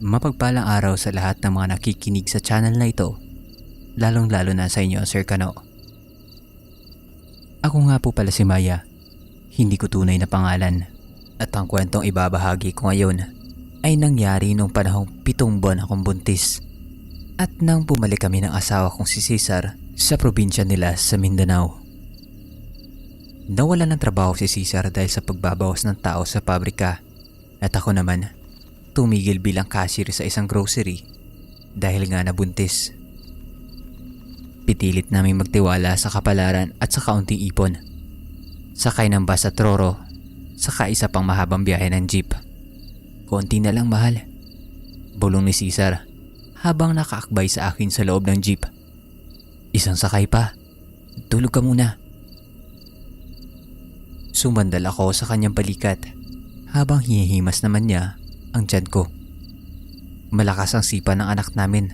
Mapagpalang araw sa lahat ng mga nakikinig sa channel na ito, lalong-lalo na sa inyo, Sir Kano. Ako nga po pala si Maya, hindi ko tunay na pangalan, at ang kwentong ibabahagi ko ngayon ay nangyari nung panahong 7 buwan akong buntis at nang bumalik kami ng asawa kong si Cesar sa probinsya nila sa Mindanao. Nawala ng trabaho si Cesar dahil sa pagbabawas ng tao sa pabrika at ako naman tumigil bilang cashier sa isang grocery dahil nga nabuntis. Pinilit naming magtiwala sa kapalaran at sa kaunting ipon. Sakay ng bus at Roro, saka isa pang mahabang biyahe ng jeep. Konti na lang, mahal, bulong ni Cesar habang nakaakbay sa akin sa loob ng jeep. Isang sakay pa, tulog ka muna. Sumandal ako sa kanyang balikat habang hinihimas naman niya ang tiyan ko. Malakas ang sipa ng anak namin,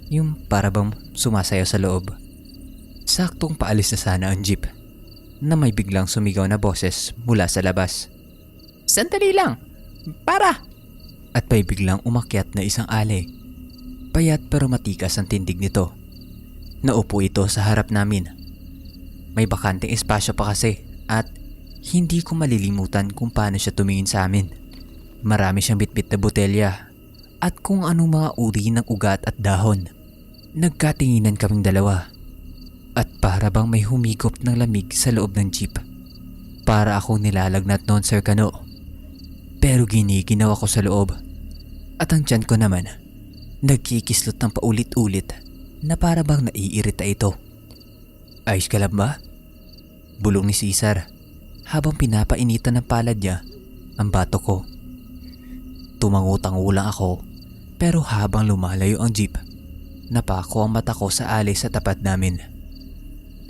yung para bang sumasayaw sa loob. Saktong paalis na sana ang jeep na may biglang sumigaw na boses mula sa labas. Sandali lang! Para! At may biglang umakyat na isang ale. Payat pero matikas ang tindig nito. Naupo ito sa harap namin. May bakanteng espasyo pa kasi at hindi ko malilimutan kung paano siya tumingin sa amin. Marami siyang bitbit na botelya at kung anong mga uri ng ugat at dahon. Nagkatinginan kaming dalawa at para bang may humigop ng lamig sa loob ng jeep. Para akong nilalagnat noon, Sir Kano. Pero giniginaw ako sa loob at ang tiyan ko naman nagkikislot ng paulit-ulit na para bang naiirita ito. Ayos ka lang ba? Bulong ni Cesar habang pinapainitan ng palad niya ang bato ko. Tumangutangulang ako pero habang lumalayo ang jeep, napako ang mata ko sa alley sa tapat namin.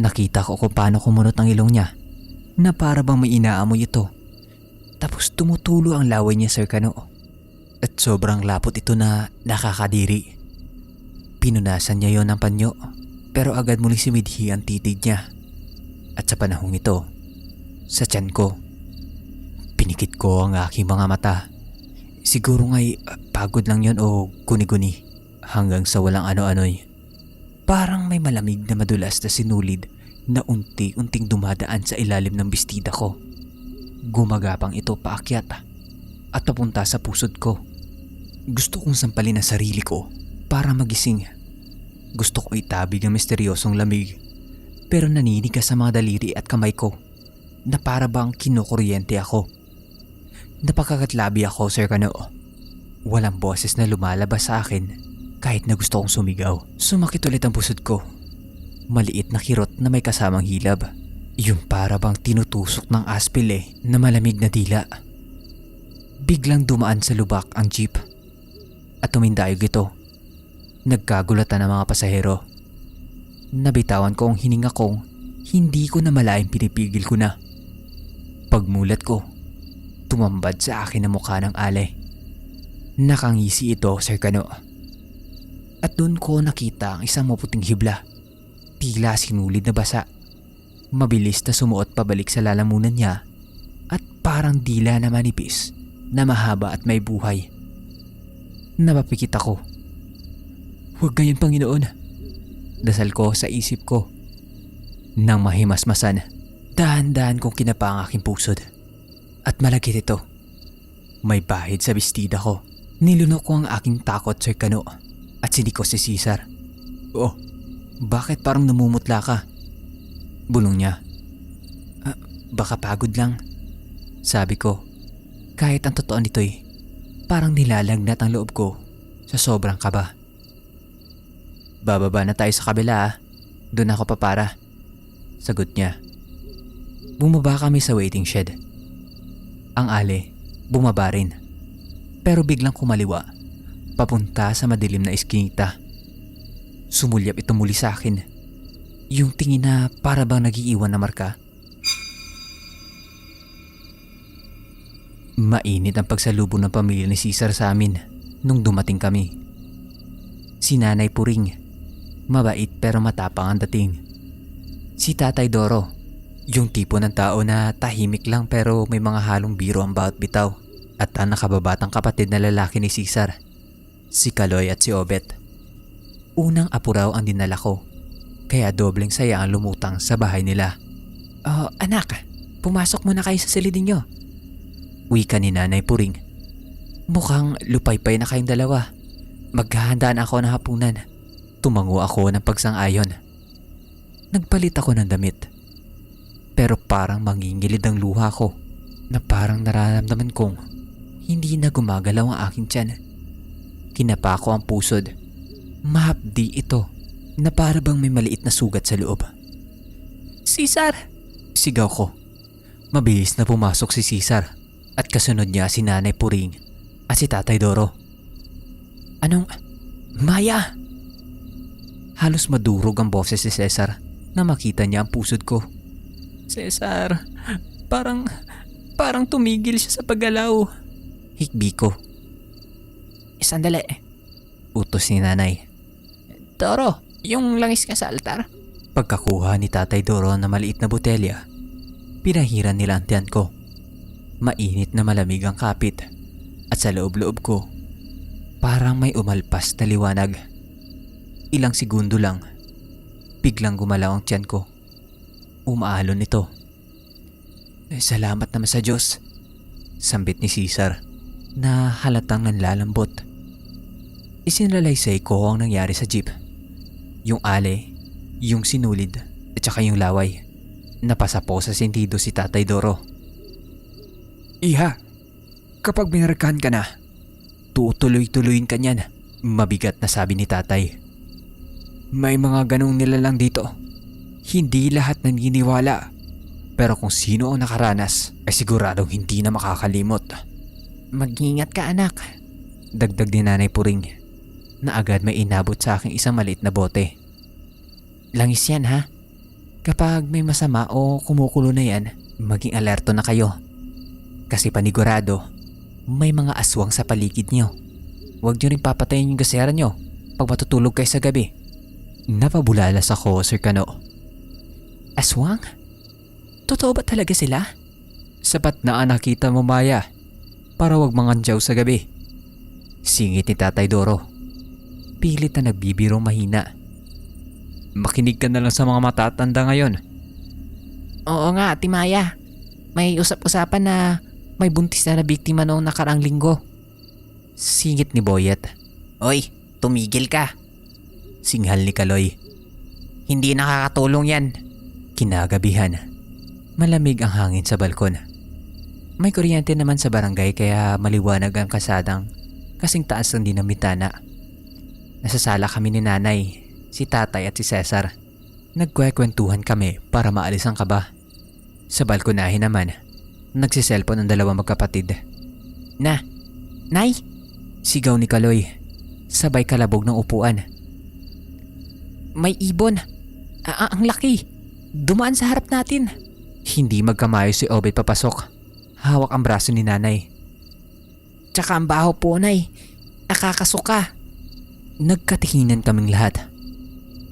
Nakita ko kung paano kumunot ang ilong niya na para bang may inaamoy ito. Tapos tumutulo ang laway niya, Sir Kano. At sobrang lapot ito na nakakadiri. Pinunasan niya yon ng panyo pero agad muling simidhi ang titig niya. At sa panahong ito, sa tiyan ko, pinikit ko ang aking mga mata. Siguro nga'y pagod lang yon o guni-guni hanggang sa walang ano-ano'y. Parang may malamig na madulas na sinulid na unti-unting dumadaan sa ilalim ng bestida ko. Gumagapang ito paakyat at papunta sa pusod ko. Gusto kong sampalin ang sarili ko para magising. Gusto ko itabig ang misteryosong lamig pero naninigas sa mga daliri at kamay ko na para bang kinukuryente ako. Napakakatlabi ako, Sir Kano. Walang boses na lumalabas sa akin kahit na gusto kong sumigaw. Sumakit ulit ang pusod ko. Maliit na kirot na may kasamang hilab. Yung para bang tinutusok ng aspile na malamig na dila. Biglang dumaan sa lubak ang jeep at tumindayog ito. Nagkagulatan ang mga pasahero. Nabitawan ko ang hininga kong hindi ko na malaking pinipigil ko na. Pagmulat ko, tumambad sa akin ang mukha ng ale. Nakangisi ito, Sir Kano. At doon ko nakita ang isang maputing hibla. Tila sinulid na basa. Mabilis na sumuot pabalik sa lalamunan niya at parang dila na manipis na mahaba at may buhay. Napapikit ako. Huwag ganyan, Panginoon. Dasal ko sa isip ko. Nang mahimasmasan, dahan-dahan kong kinapa ang aking pusod. At malagkit ito. May bahid sa bestida ko. Nilunok ko ang aking takot, Sir Kano, at siniko si Cesar. Oh, bakit parang namumutla ka? Bulong niya. Baka pagod lang, sabi ko. Kahit ang totoo nito'y parang nilalagnat ang loob ko sa sobrang kaba. Bababa na tayo sa kabila, doon ako papara, sagot niya. Bumaba kami sa waiting shed. Ang ale, bumaba rin. Pero biglang kumaliwa, papunta sa madilim na iskinita. Sumulyap ito muli sa akin. Yung tingin na para bang nagiiwan na marka. Mainit ang pagsalubong ng pamilya ni Cesar sa amin nung dumating kami. Si Nanay Puring, mabait pero matapang ang dating. Si Tatay Doro, yung tipo ng tao na tahimik lang pero may mga halong biro ang bawat bitaw. At ang nakababatang kapatid na lalaki ni Cesar. si Kaloy at si Obet. Unang apo raw ang dinala ko, kaya dobleng saya ang lumutang sa bahay nila. "Oh, anak, pumasok muna kayo sa silid ninyo," wika ni Nanay Puring. "Mukhang lupaypay na kayong dalawa. Maghahandaan ako ng hapunan." Tumango ako ng pagsang-ayon. Nagpalit ako ng damit. Pero parang mangingilid ang luha ko na parang nararamdaman kong hindi na gumagalaw ang aking tiyan. Kinapa ko ang pusod. Mahapdi ito na para bang may maliit na sugat sa loob. "Cesar!" sigaw ko. Mabilis na pumasok si Cesar at kasunod niya si Nanay Puring at si Tatay Doro. "Anong... Maya!" Halos madurog ang boses ni Cesar na makita niya ang pusod ko. "Cesar, parang tumigil siya sa paggalaw." Hikbi ko. "Sandali," utos ni Nanay. "Doro, yung langis ka sa altar." Pagkakuha ni Tatay Doro na maliit na botelya, pinahiran nila ang tiyan ko. Mainit na malamig ang kapit at sa loob-loob ko, parang may umalpas na liwanag. Ilang segundo lang, biglang gumalaw ang tiyan ko. Umaalon ito. "Salamat naman sa Diyos," sambit ni Cesar na halatang nanlalambot. Isinalaysay ko ang nangyari sa jeep. Yung ale, yung sinulid at saka yung laway. Napasa po sa sentido si Tatay Doro. "Iha, kapag binarkahan ka na, tutuloy-tuloyin ka niyan," mabigat na sabi ni Tatay. "May mga ganong nilalang dito. Hindi lahat naniniwala. Pero kung sino ang nakaranas ay siguradong hindi na makakalimot." "Mag-ingat ka, anak," dagdag ni Nanay Puring na agad may inabot sa aking isang maliit na bote. "Langis yan, ha? Kapag may masama o kumukulo na yan, maging alerto na kayo. Kasi panigurado, may mga aswang sa paligid nyo. Huwag nyo rin papatayin yung gasera nyo pag matutulog kayo sa gabi." Napabulalas ako, Sir Kano. "Aswang? Totoo ba talaga sila?" "Sapat na nakita mo, Maya, para wag mangandyaw sa gabi," singit ni Tatay Doro. Pilit na nagbibiro mahina. "Makinig ka na lang sa mga matatanda ngayon." "Oo nga, Ate Maya. May usap-usapan na may buntis na biktima noong nakaraang linggo," singit ni Boyet. "Oy, tumigil ka," singhal ni Kaloy. "Hindi nakakatulong yan." Kinagabihan. Malamig ang hangin sa balkon. May kuryente naman sa barangay kaya maliwanag ang kasadang kasing taas ng dinamítana. Nasa sala kami ni Nanay, si Tatay at si Cesar. Nagkwekwentuhan kami para maalis ang kaba. Sa balkonahin naman, nagsiselfon ang dalawang magkapatid. Nay!" sigaw ni Kaloy, sabay kalabog ng upuan. "May ibon! Ang laki! Dumaan sa harap natin!" Hindi magkamayo si Obet papasok. Hawak ang braso ni Nanay. "Tsaka ang baho po, Nay. Nakakasuka." Nagkatikinan kaming lahat.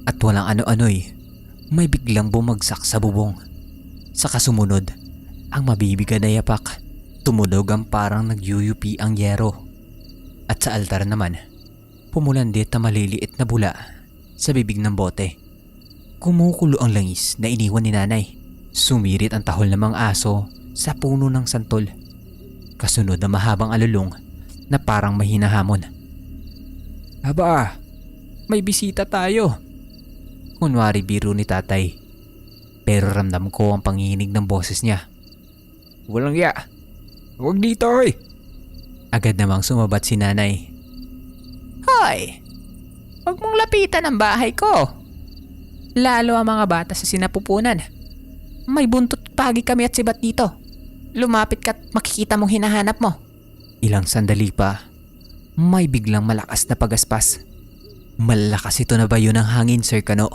At walang ano-ano'y may biglang bumagsak sa bubong. Sa kasumunod, ang mabibigan na yapak. Tumunog ang parang nagyuyupi ang yero. At sa altar naman, pumulandit na maliliit na bula sa bibig ng bote. Kumukulo ang langis na iniwan ni Nanay. Sumirit ang tahol ng mga aso sa puno ng santol. Kasunod na mahabang alulong na parang may hinahamon. "Aba, may bisita tayo," kunwari biro ni Tatay. Pero ramdam ko ang panginginig ng boses niya. "Walang ya! Huwag dito, oy!" Agad namang sumabat si Nanay. "Hoy! Huwag mong lapitan ang bahay ko. Lalo ang mga bata sa sinapupunan. May buntot pagi kami at sibat dito. Lumapit ka at makikita mong hinahanap mo." Ilang sandali pa, may biglang malakas na pagaspas. Malakas ito na bayo ng hangin, Sir Kano.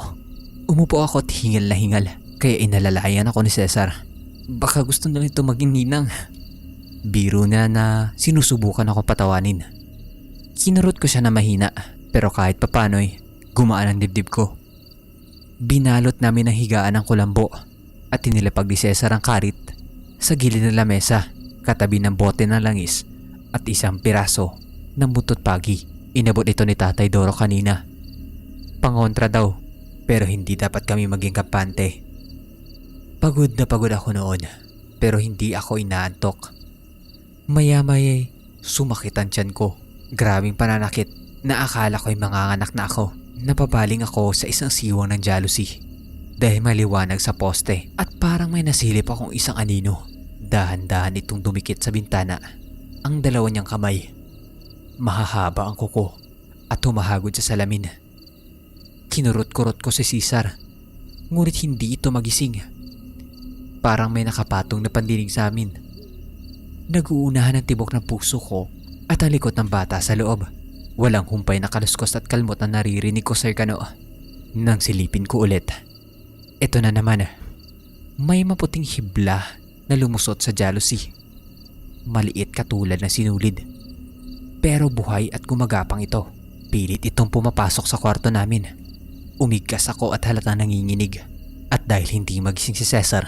Umupo ako at hingal na hingal, kaya inalalayan ako ni Cesar. Baka gusto na nito maging ninang. Biro na sinusubukan ako patawanin. Kinurot ko siya na mahina, pero kahit papano'y gumaan ang dibdib ko. Binalot namin ang higaan ng kulambo at tinilapag ni Cesar ang karit sa gilid ng lamesa, katabi ng bote ng langis at isang piraso ng butot pagi. Inabot ito ni Tatay Doro kanina. Pangontra daw, pero hindi dapat kami maging kampante. Pagod na pagod ako noon, pero hindi ako inaantok. Maya-maya sumakit ang tiyan ko. Grabing pananakit na akala ko'y manganganak na ako. Napabaling ako sa isang siwang ng jealousy dahil maliwanag sa poste at parang may nasilip akong isang anino. Dahan-dahan itong dumikit sa bintana. Ang dalawa niyang kamay. Mahahaba ang kuko at humahagod sa salamin. Kinurot-kurot ko si Cesar, ngunit hindi ito magising. Parang may nakapatong na pandinig sa amin. Nag-uunahan ang tibok ng puso ko at ang likod ng bata sa loob. Walang humpay na kaluskos at kalmot na naririnig ko, Sir Kano. Nang silipin ko ulit, ito na naman. May maputing hibla na lumusot sa jealousy. Maliit katulad ng sinulid. Pero buhay at gumagapang ito. Pilit itong pumapasok sa kwarto namin. Umigkas ako at halatang nanginginig. At dahil hindi magising si Cesar,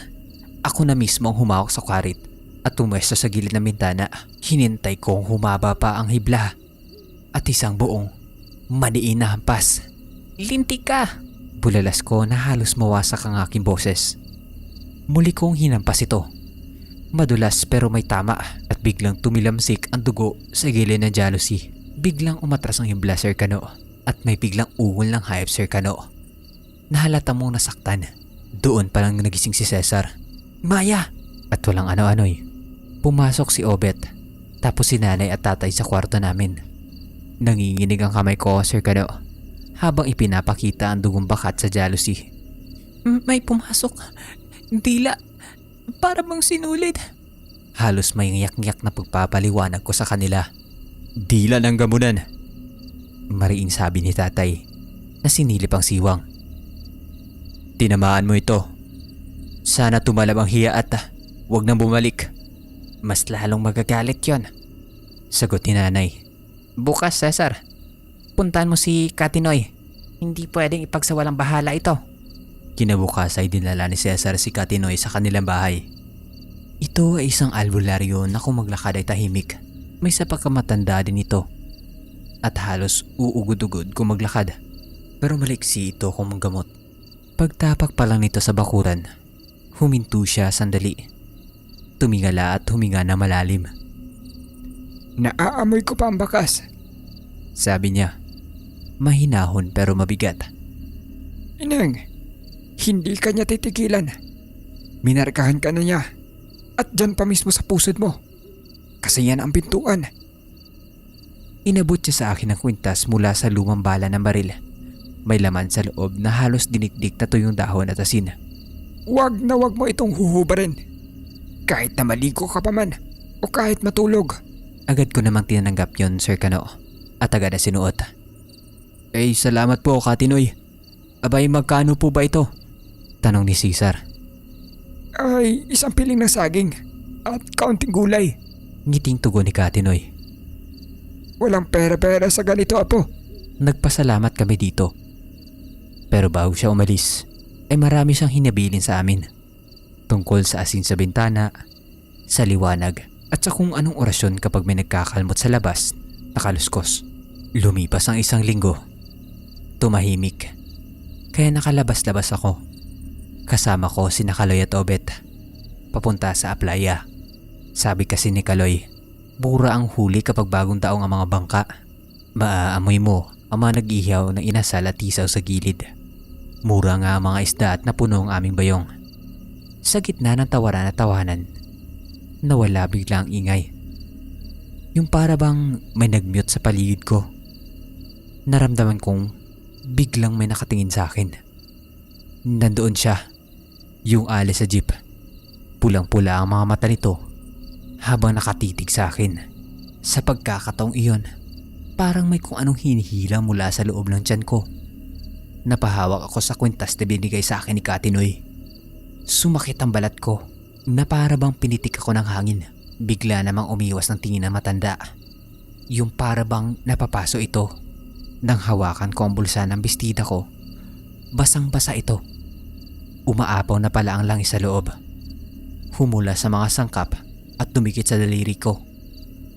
ako na mismo ang humawak sa kwarit at tumwesto sa gilid ng bintana. Hinintay kong humaba pa ang hibla. At isang buong maniin na hampas. "Lintik ka!" Bulalas ko na halos mawasak ang aking boses. Muli kong hinampas ito. Madulas pero may tama at biglang tumilamsik ang dugo sa gilid ng jealousy. Biglang umatras ang hibla, Sir Kano, at may biglang ungol ng hayop, Sir Kano. Nahalata mong nasaktan. Doon pa lang nagising si Cesar. "Maya!" At walang ano-ano'y pumasok si Obet, tapos si nanay at tatay sa kwarto namin. Nanginginig ang kamay ko, Sir Kano, habang ipinapakita ang dugong bakat sa jealousy. "May pumasok. Dila. Para bang sinulid." Halos may ngiyak-ngiyak na pagpapaliwanag ko sa kanila. "Dila ng gamunan," mariin sabi ni tatay na sinilip ang siwang. "Tinamaan mo ito. Sana tumalab ang hiya at wag nang bumalik. Mas lalong magagalit yon," sagot ni nanay. "Bukas, Cesar, puntahan mo si Katinoy. Hindi pwedeng ipagsawalang bahala ito." Kinabukas ay dinala ni Cesar si Katinoy sa kanilang bahay. Ito ay isang albularyo na kung maglakad ay tahimik. May sa pagkamatanda din ito at halos uugod-ugod kung maglakad. Pero maliksi ito kung manggamot. Pagtapak pa lang nito sa bakuran, huminto siya sandali. Tumingala at huminga na malalim. "Naaamoy ko pa ang bakas," sabi niya. Mahinahon pero mabigat. "Ineng, hindi ka niya titigilan. Minarkahan ka na niya at dyan pa mismo sa pusod mo. Kasi yan ang pintuan." Inabot niya sa akin ang kwintas mula sa lumang bala ng baril. May laman sa loob na halos dinikdik na tuyong dahon at asin. "Wag na wag mo itong huhubarin. Kahit na maligo ka pa man o kahit matulog." Agad ko namang tinanggap yon, Sir Kano, at agad na sinuot. Salamat po, Katinoy. Abay, magkano po ba ito?" tanong ni Cesar. "Ay, isang piling ng saging at kaunting gulay." Ngiting tugon ni Katinoy. "Walang pera-pera sa ganito, apo." Nagpasalamat kami dito. Pero bago siya umalis, ay marami siyang hinabilin sa amin. Tungkol sa asin sa bintana, sa liwanag, at sa kung anong orasyon kapag may nagkakalmot sa labas, nakaluskos. Lumipas ang isang linggo. Tumahimik. Kaya nakalabas-labas ako. Kasama ko si Kaloy at Obet. Papunta sa Aplaya. Sabi kasi ni Kaloy, bura ang huli kapag bagong taong ang mga bangka. Maaamoy mo ang mga nag-ihaw ng inasal at isaw sa gilid. Mura nga ang mga isda at napuno ang aming bayong. Sa gitna ng tawaran at tawanan, nawala bigla ang ingay. Yung para bang may nag-mute sa paligid ko. Naramdaman kong biglang may nakatingin sa akin. Nandoon siya, yung alis sa jeep. Pulang-pula ang mga mata nito habang nakatitig sa akin. Sa pagkakataong iyon, parang may kung anong hinihila mula sa loob ng tiyan ko. Napahawak ako sa kwintas na binigay sa akin ni Katinoy. Sumakit ang balat ko na para bang pinitik ako ng hangin. Bigla namang umiwas ng tingin ng matanda. Yung para bang napapaso ito. Nang hawakan ko ang bulsa ng bestida ko, basang-basa ito. Umaapaw na pala ang langis sa loob. Humula sa mga sangkap at dumikit sa daliri ko.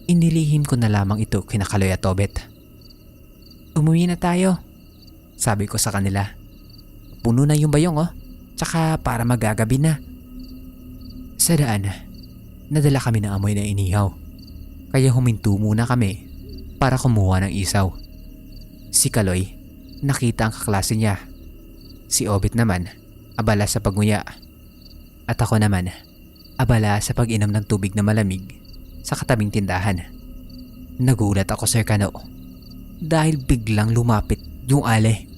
Inilihim ko na lamang ito kina Kaloy at Obet. Umuwi na tayo, sabi ko sa kanila. Puno na yung bayong oh, tsaka para magagabi na. Sa daan, nadala kami ng amoy na inihaw. Kaya huminto muna kami para kumuha ng isaw. Si Kaloy, nakita ang kaklase niya. Si Obet naman, abala sa pagnguya. At ako naman, abala sa pag-inom ng tubig na malamig sa katabing tindahan. Nagulat ako, Sir Kano, dahil biglang lumapit yung ale.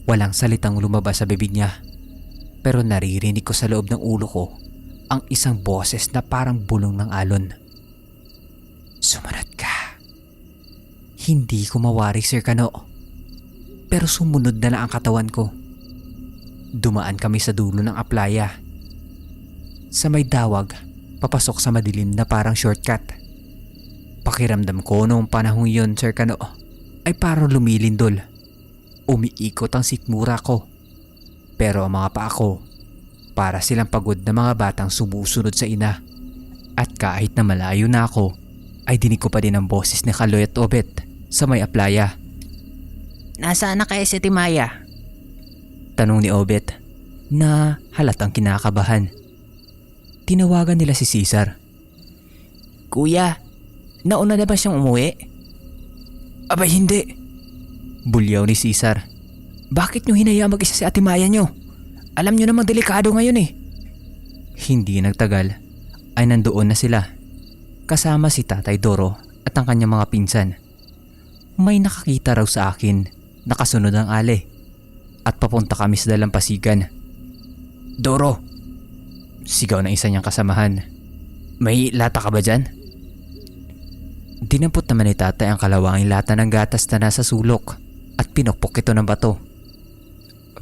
Walang salitang lumabas sa bibig niya, pero naririnig ko sa loob ng ulo ko ang isang boses na parang bulong ng alon. Sumunod ka. Hindi ko mawari, Sir Kano, pero sumunod na lang ang katawan ko. Dumaan kami sa dulo ng aplaya. Sa may dawag, papasok sa madilim na parang shortcut. Pakiramdam ko noong panahong yun, Sir Kano, ay parang lumilindol. Umiikot ang sikmura ko. Pero ang mga paa ko, para silang pagod na mga batang sumusunod sa ina. At kahit na malayo na ako, ay dinig ko pa din ang boses ni Kaloy at Obet sa may aplaya. Nasaan na kaya si Timaya? Tanong ni Obet na halatang kinakabahan. Tinawagan nila si Cesar. Kuya, nauna na ba siyang umuwi? Abay hindi. Bulyaw ni Cesar. Bakit nyo hinaya mag-isa si Ate Maya nyo? Alam nyo namang delikado ngayon eh. Hindi nagtagal ay nandoon na sila. Kasama si Tatay Doro at ang kanyang mga pinsan. May nakakita raw sa akin na kasunod ang ale. At papunta kami sa dalampasigan. Doro! Sigaw ng isa niyang kasamahan. May lata ka ba dyan? Dinampot naman ni Tatay ang kalawanging lata ng gatas na nasa sulok at pinukpok ito ng bato.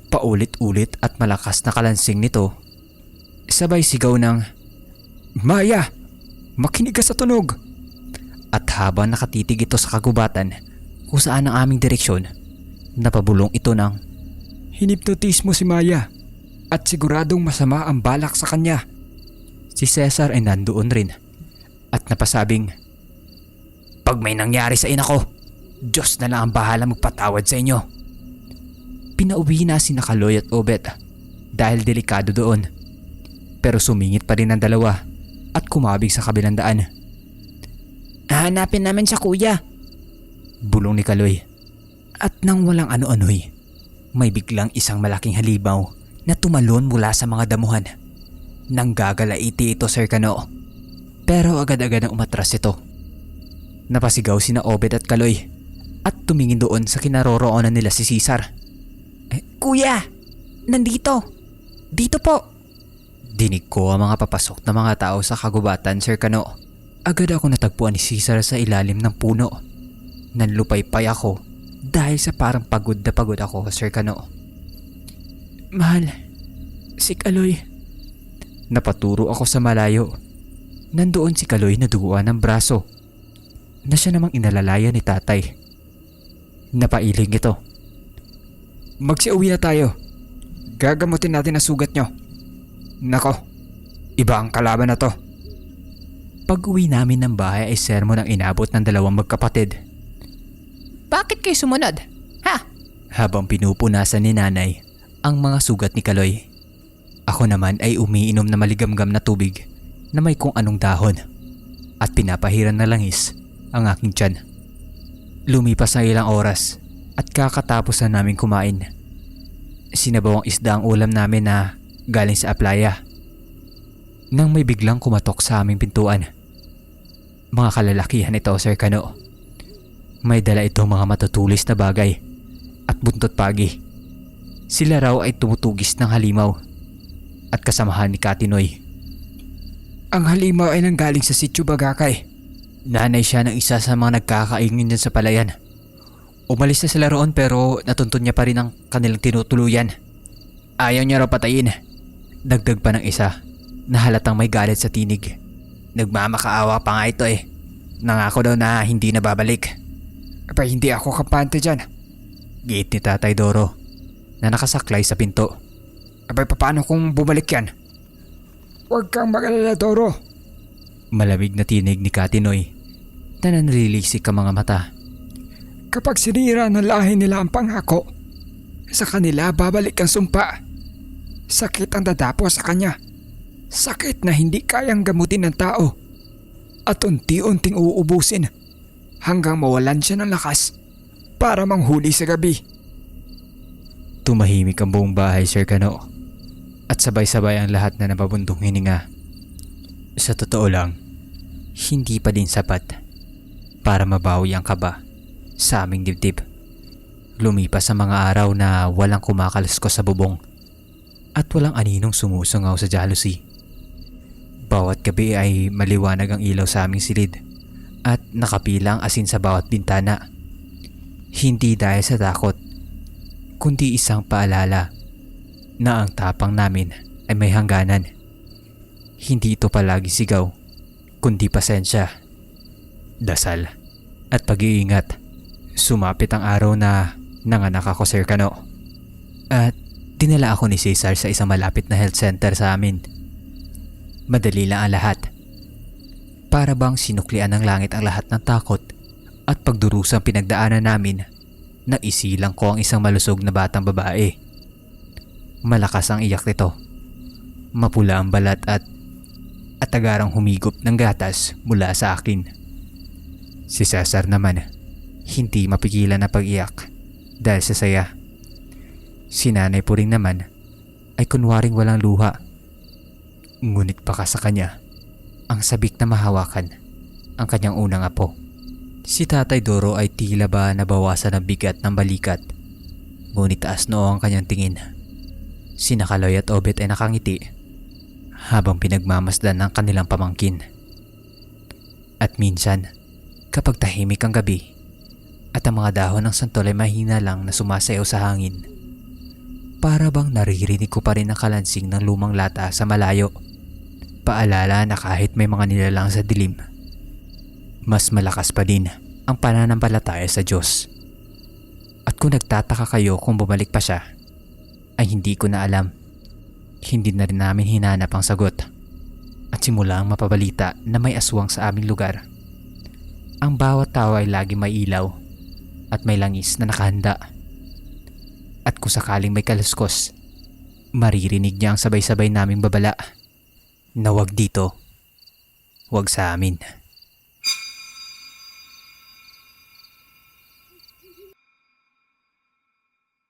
Paulit-ulit at malakas na kalansing nito. Sabay sigaw ng, Maya! Makinig ka sa tunog! At habang nakatitig ito sa kagubatan kung saan ang aming direksyon, napabulong ito ng, Hinipnotis mo si Maya at siguradong masama ang balak sa kanya. Si Cesar ay nandoon rin at napasabing, Pag may nangyari sa ina ko, Diyos na lang ang bahala magpatawad sa inyo. Pinauwi na si Kaloy at Obet dahil delikado doon. Pero sumingit pa rin ang dalawa at kumabig sa kabilang daan. Hahanapin namin siya, kuya, bulong ni Kaloy. At nang walang ano-ano'y, may biglang isang malaking halimaw na tumalon mula sa mga damuhan. Nanggagalaiti ito, Sir Kano. Pero agad-agad ang umatras ito. Napasigaw sina Obet at Kaloy at tumingin doon sa kinaroroonan nila si Cesar. Kuya! Nandito! Dito po! Dinig ko ang mga papasok na mga tao sa kagubatan, Sir Kano. Agad ako natagpuan ni Cesar sa ilalim ng puno. Nanlupaypay ako dahil sa parang pagod na pagod ako, Sir Kano. Mahal, si Kaloy. Napaturo ako sa malayo. Nandoon si Kaloy na duguan ng braso na siya namang inalalaya ni Tatay. Napailing ito. Magsiuwi na tayo. Gagamutin natin ang sugat nyo. Nako, iba ang kalaban na to. Pag-uwi namin ng bahay ay sermon ang inabot ng dalawang magkapatid. Bakit kayo sumunod? Ha? Habang pinupunasan ni Nanay ang mga sugat ni Kaloy. Ako naman ay umiinom na maligamgam na tubig na may kung anong dahon at pinapahiran na langis ang aking tiyan. Lumipas na ilang oras at kakatapos na namin kumain. Sinabawang isda ang ulam namin na galing sa aplaya. Nang may biglang kumatok sa aming pintuan. Mga kalalakihan ito, Sir Kano. May dala itong mga matutulis na bagay at buntot pagi. Sila raw ay tumutugis ng halimaw at kasamahan ni Katinoy. Ang halimaw ay nanggaling sa Sitio Bagakay. Nanay siya ng isa sa mga nagkakaingin dyan sa palayan. Umalis na sila roon pero natuntun niya pa rin ang kanilang tinutuluyan. Ayaw niya raw patayin. Dagdag pa ng isa na halatang may galit sa tinig. Nagmamakaawa pa nga ito eh. Nangako daw na hindi na babalik. Aba, hindi ako kampante dyan. Giit ni Tatay Doro na nakasaklay sa pinto. Abay, paano kung bumalik yan? Huwag kang mag-alala, Doro. Malamig na tinig ni Katinoy na nanlilisik ang mga mata. Kapag sinira ng lahi nila ang pangako, sa kanila babalik ang sumpa. Sakit ang dadapo sa kanya. Sakit na hindi kayang gamutin ng tao. At unti-unting uubusin hanggang mawalan siya ng lakas para manghuli sa gabi. Tumahimik ang buong bahay, Sir Kano. At sabay-sabay ang lahat na napabundong hininga. Sa totoo lang, hindi pa din sapat para mabawi ang kaba sa aming dibdib. Lumipas ang mga araw na walang kumakaluskos sa bubong at walang aninong sumusungaw sa jealousy. Bawat gabi ay maliwanag ang ilaw sa aming silid at nakapila ang asin sa bawat bintana. Hindi dahil sa takot, kundi isang paalala na ang tapang namin ay may hangganan. Hindi ito palagi sigaw, kundi pasensya, dasal at pag-iingat. Sumapit ang araw na nanganak ako, Sir Kano. At dinala ako ni Cesar sa isang malapit na health center sa amin. Madali lang ang lahat. Para bang sinuklian ng langit ang lahat ng takot at pagdurusang pinagdaanan namin na isilang ko ang isang malusog na batang babae. Malakas ang iyak nito. Mapula ang balat at agarang humigop ng gatas mula sa akin. Si Cesar naman, hindi mapigilan na pag-iyak dahil sa saya. Si Nanay Puring naman ay kunwaring walang luha. Ngunit baka sa kanya ang sabik na mahawakan ang kanyang unang apo. Si Tatay Doro ay tila ba nabawasan ng bigat ng balikat, ngunit taas noo ang kanyang tingin. Si Nakaloy at Obet ay nakangiti habang pinagmamasdan ng kanilang pamangkin. At minsan, kapag tahimik ang gabi at ang mga dahon ng santol ay mahina lang na sumasayaw sa hangin, para bang naririnig ko pa rin ang kalansing ng lumang lata sa malayo. Paalala na kahit may mga nilalang sa dilim, mas malakas pa din ang pananampalataya sa Diyos. At kung nagtataka kayo kung bumalik pa siya, ay hindi ko na alam. Hindi na rin namin hinanap ang sagot. At simula ang mapabalita na may aswang sa aming lugar. Ang bawat tao ay lagi may ilaw at may langis na nakahanda. At kung sakaling may kaluskos, maririnig niya ang sabay-sabay naming babala na wag dito, wag sa amin.